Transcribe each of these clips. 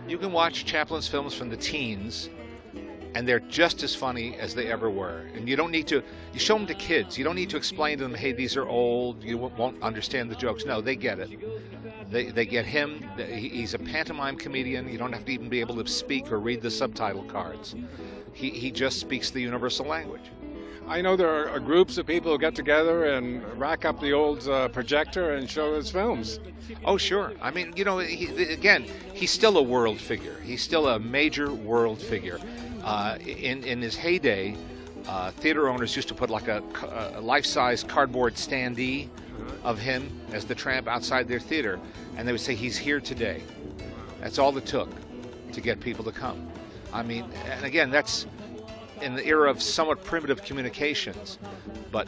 You can watch Chaplin's films from the teens, and they're just as funny as they ever were. And you don't need to, you show them to kids. You don't need to explain to them, hey, these are old, you won't understand the jokes. No, they get it. They get him. He's a pantomime comedian. You don't have to even be able to speak or read the subtitle cards. He just speaks the universal language. I know there are groups of people who get together and rack up the old projector and show his films. Oh, sure. I mean, you know, again, he's still a world figure. He's still a major world figure. In his heyday, theater owners used to put like a life-size cardboard standee of him as the Tramp outside their theater, and they would say, he's here today. That's all it took to get people to come. I mean, and again, that's in the era of somewhat primitive communications, but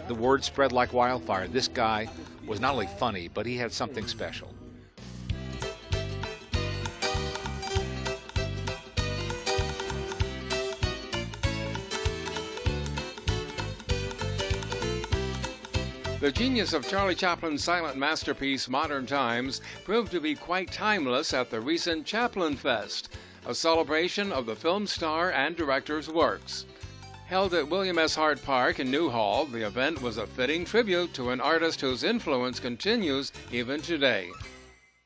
the word spread like wildfire. This guy was not only funny, but he had something special. The genius of Charlie Chaplin's silent masterpiece, Modern Times, proved to be quite timeless at the recent Chaplinfest, a celebration of the film star and director's works. Held at William S. Hart Park in Newhall, the event was a fitting tribute to an artist whose influence continues even today.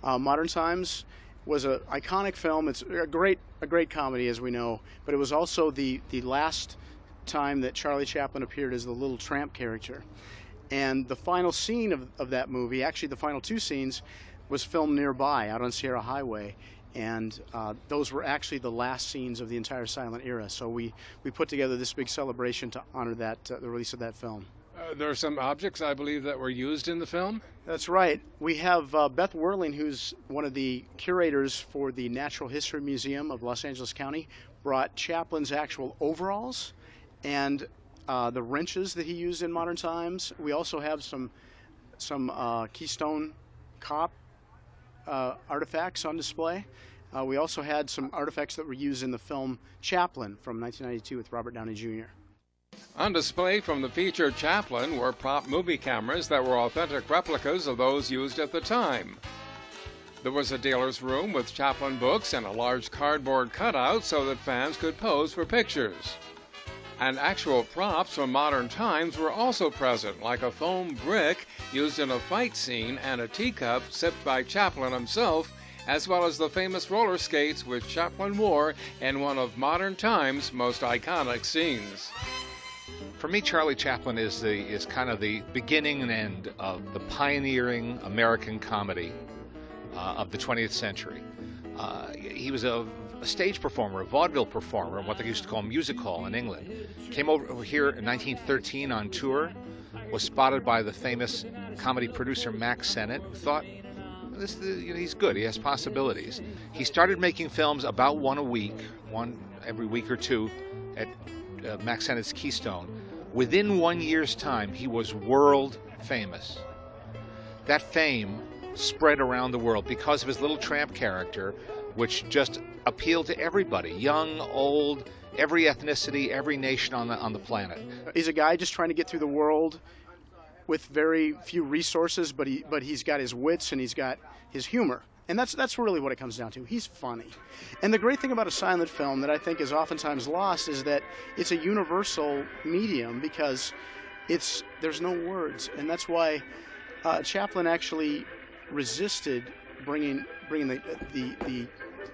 Modern Times was an iconic film. It's a great comedy, as we know, but it was also the last time that Charlie Chaplin appeared as the Little Tramp character. And the final scene of that movie, actually the final two scenes, was filmed nearby out on Sierra Highway. And those were actually the last scenes of the entire silent era. So we put together this big celebration to honor that, the release of that film. There are some objects, I believe, that were used in the film? That's right. We have Beth Whirling, who's one of the curators for the Natural History Museum of Los Angeles County, brought Chaplin's actual overalls and the wrenches that he used in Modern Times. We also have some Keystone Cop artifacts on display. We also had some artifacts that were used in the film Chaplin from 1992 with Robert Downey Jr. On display from the featured Chaplin were prop movie cameras that were authentic replicas of those used at the time. There was a dealer's room with Chaplin books and a large cardboard cutout so that fans could pose for pictures. And actual props from Modern Times were also present, like a foam brick used in a fight scene and a teacup sipped by Chaplin himself, as well as the famous roller skates which Chaplin wore in one of Modern Times' most iconic scenes. For me, Charlie Chaplin is kind of the beginning and end of the pioneering American comedy of the 20th century. He was a stage performer, a vaudeville performer, what they used to call music hall in England. Came over here in 1913 on tour, was spotted by the famous comedy producer Max Sennett, who thought, he's good, he has possibilities. He started making films about one a week, one every week or two at Max Sennett's Keystone. Within 1 year's time, he was world famous. That fame spread around the world because of his Little Tramp character, which just appealed to everybody, young, old, every ethnicity, every nation on the planet. He's a guy just trying to get through the world with very few resources, but he's got his wits and he's got his humor. And that's really what it comes down to. He's funny. And the great thing about a silent film that I think is oftentimes lost is that it's a universal medium because there's no words. And that's why Chaplin actually resisted bringing the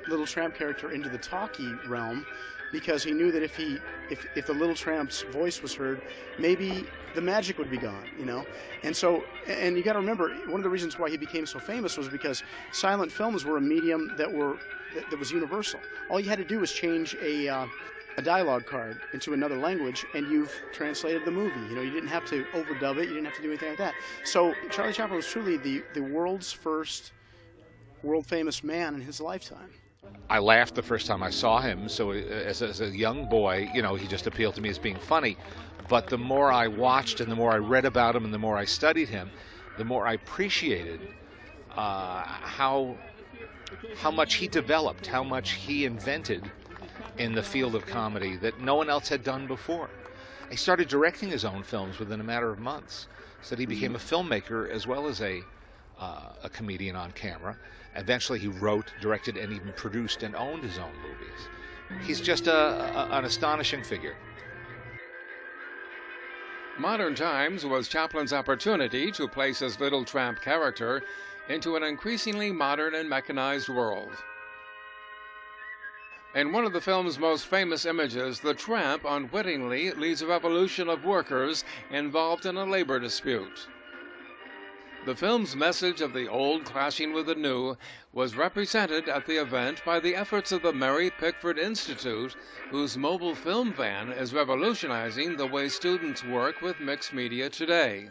Little Tramp character into the talkie realm, because he knew that if the Little Tramp's voice was heard, maybe the magic would be gone, you know. And you got to remember, one of the reasons why he became so famous was because silent films were a medium that was universal. All you had to do was change a dialogue card into another language, and you've translated the movie. You know, you didn't have to overdub it. You didn't have to do anything like that. So Charlie Chaplin was truly the world's first world-famous man in his lifetime. I laughed the first time I saw him, so as a young boy, you know, he just appealed to me as being funny. But the more I watched and the more I read about him and the more I studied him, the more I appreciated how much he developed, how much he invented in the field of comedy that no one else had done before. He started directing his own films within a matter of months, so that he became a filmmaker as well as a a comedian on camera. Eventually he wrote, directed, and even produced and owned his own movies. He's just an astonishing figure. Modern Times was Chaplin's opportunity to place his Little Tramp character into an increasingly modern and mechanized world. In one of the film's most famous images, the tramp unwittingly leads a revolution of workers involved in a labor dispute. The film's message of the old clashing with the new was represented at the event by the efforts of the Mary Pickford Institute, whose mobile film van is revolutionizing the way students work with mixed media today.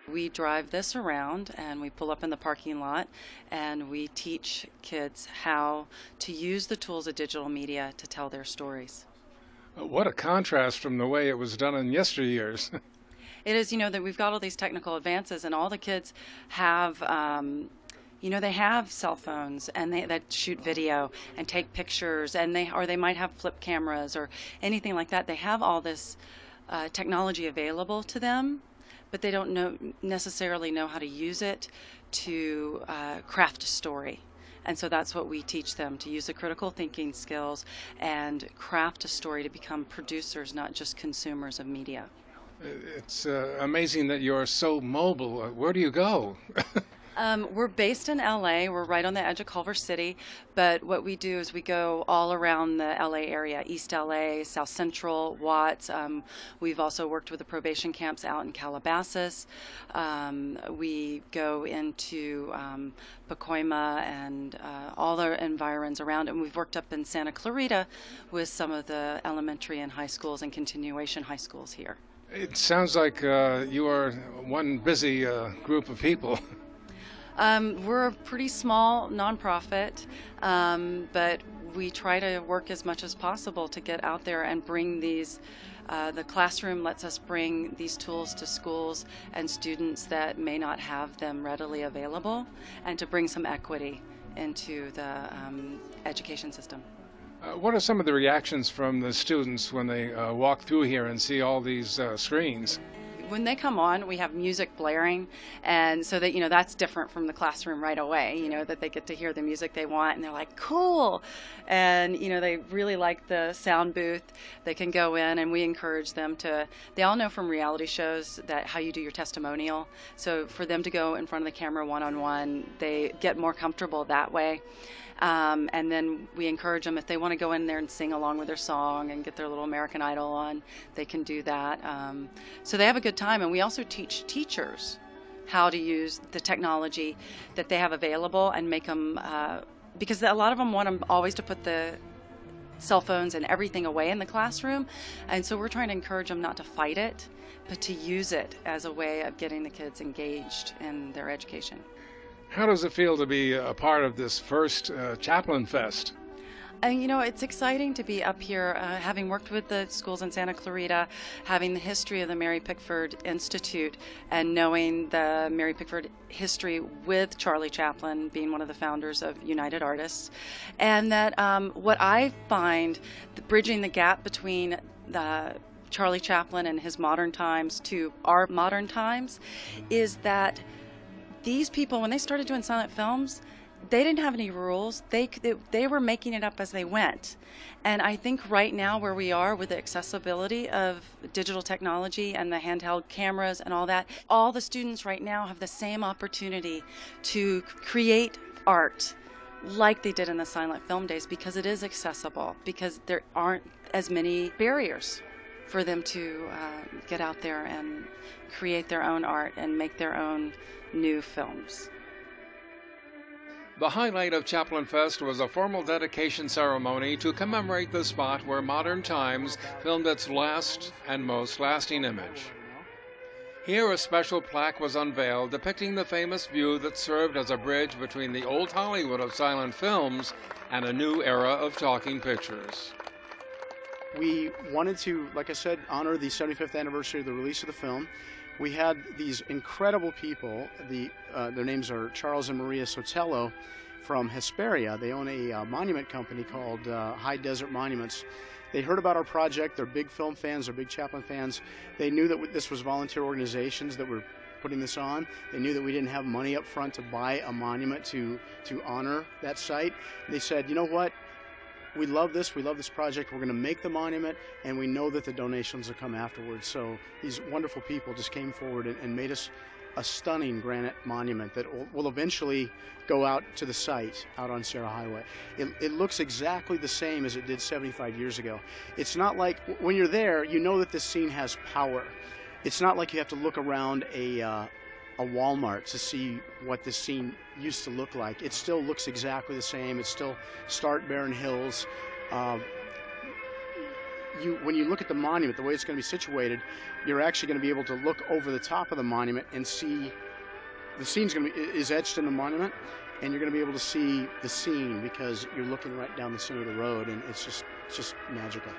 We drive this around and we pull up in the parking lot and we teach kids how to use the tools of digital media to tell their stories. What a contrast from the way it was done in yesteryears. It is, that we've got all these technical advances and all the kids have, they have cell phones and that shoot video and take pictures, and they might have flip cameras or anything like that. They have all this technology available to them, but they don't necessarily know how to use it to craft a story. And so that's what we teach them, to use the critical thinking skills and craft a story to become producers, not just consumers of media. It's amazing that you're so mobile. Where do you go? We're based in LA. We're right on the edge of Culver City, but what we do is we go all around the LA area, East LA, South Central, Watts. We've also worked with the probation camps out in Calabasas. We go into Pacoima and all the environs around, and we've worked up in Santa Clarita with some of the elementary and high schools and continuation high schools here. It sounds like you are one busy group of people. We're a pretty small nonprofit, but we try to work as much as possible to get out there and bring these. The classroom lets us bring these tools to schools and students that may not have them readily available, and to bring some equity into the education system. What are some of the reactions from the students when they walk through here and see all these screens? When they come on, we have music blaring, and so that that's different from the classroom right away. That they get to hear the music they want, and they're like, cool, and they really like the sound booth. They can go in, and we encourage them to. They all know from reality shows that how you do your testimonial. So for them to go in front of the camera one-on-one, they get more comfortable that way. And then we encourage them, if they want to go in there and sing along with their song and get their little American Idol on, they can do that. So they have a good time. And we also teach teachers how to use the technology that they have available and make them, because a lot of them want them always to put the cell phones and everything away in the classroom. And so we're trying to encourage them not to fight it, but to use it as a way of getting the kids engaged in their education. How does it feel to be a part of this first Chaplinfest? It's exciting to be up here, having worked with the schools in Santa Clarita, having the history of the Mary Pickford Institute, and knowing the Mary Pickford history with Charlie Chaplin being one of the founders of United Artists. And that what I find, bridging the gap between the Charlie Chaplin and his modern times to our modern times, is that these people, when they started doing silent films, they didn't have any rules. They were making it up as they went. And I think right now where we are with the accessibility of digital technology and the handheld cameras and all that, all the students right now have the same opportunity to create art like they did in the silent film days, because it is accessible, because there aren't as many barriers for them to get out there and create their own art and make their own new films. The highlight of Chaplinfest was a formal dedication ceremony to commemorate the spot where Modern Times filmed its last and most lasting image. Here a special plaque was unveiled depicting the famous view that served as a bridge between the old Hollywood of silent films and a new era of talking pictures. We wanted to, like I said, honor the 75th anniversary of the release of the film. We had these incredible people. Their names are Charles and Maria Sotelo from Hesperia. They own a monument company called High Desert Monuments. They heard about our project. They're big film fans. They're big Chaplin fans. They knew that this was volunteer organizations that were putting this on. They knew that we didn't have money up front to buy a monument to honor that site. They said, you know what? We love this project, we're going to make the monument, and we know that the donations will come afterwards. So these wonderful people just came forward and made us a stunning granite monument that will eventually go out to the site out on Sarah Highway. It looks exactly the same as it did 75 years ago. It's not like, when you're there, you know that this scene has power. It's not like you have to look around a Walmart to see what this scene used to look like. It still looks exactly the same. It's still stark barren hills. When you look at the monument, the way it's going to be situated, you're actually going to be able to look over the top of the monument and see the scene's going to be is etched in the monument, and you're going to be able to see the scene because you're looking right down the center of the road, and it's just magical.